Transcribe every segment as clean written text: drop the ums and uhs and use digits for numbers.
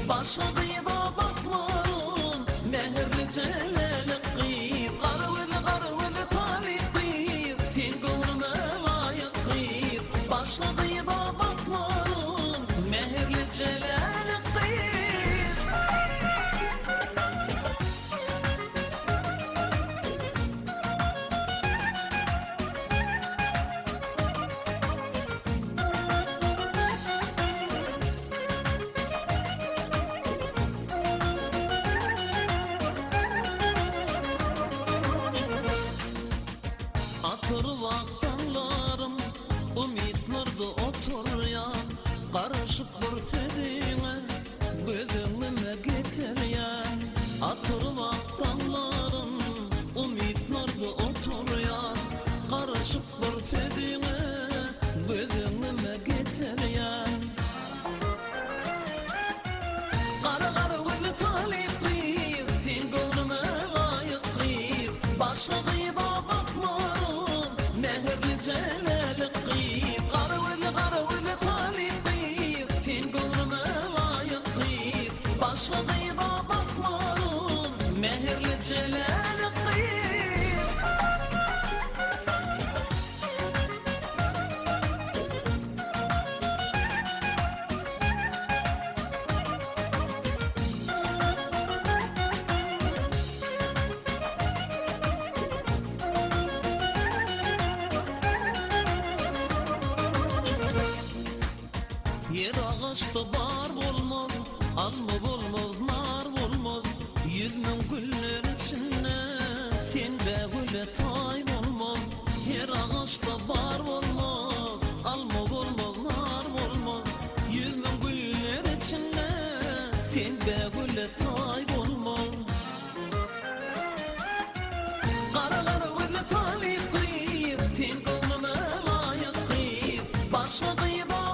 başladığı da baklarım mehirli celali kıyır Qarıvılı talip kıyır Fil gönlüme layık kıyır başladığı da baklarım mehirli celali kıyır Atır vaktanlarım ümitlerdi oturyan Karışıp bir fedine gözümüme getiryen Atır vaktanlarım ümitlerdi oturyan Karışıp bir fedine gözümüme getiryen Qarıvılı talip kıyır Fil gönlüme layık kıyır başladığı da mehirli celali kıyır Qarıvılı talip kıyır Fil gönlüme layık kıyır başladığı da baklarım mehirli celali kıyır Yer ağaçta bar olmaz, alma olmaz, nar olmaz Yüzmün güller içinde, sen de güle tay olmaz Yer ağaçta bar olmaz, alma olmaz, nar olmaz Yüzmün güller içinde, sen de güle tay olmaz Qarıvılı talip kıyır, fil gönlüme layık kıyır başladığı da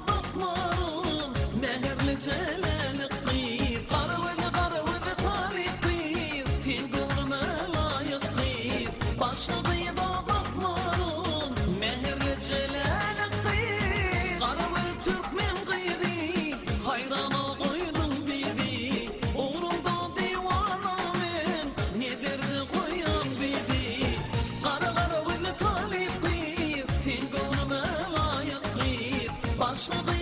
mehirli celali kıyır Qarıvılı talip kıyır Fil gönlüme layık kıyır başladığı da baklarım mehirli celali kıyır Qarıvılı Türkmen kıyır hayrana koydum bibi Uğrumda divana men ne derdi koyan bibi Qarıvılı talip kıyır Fil gönlüme layık kıyır başladığı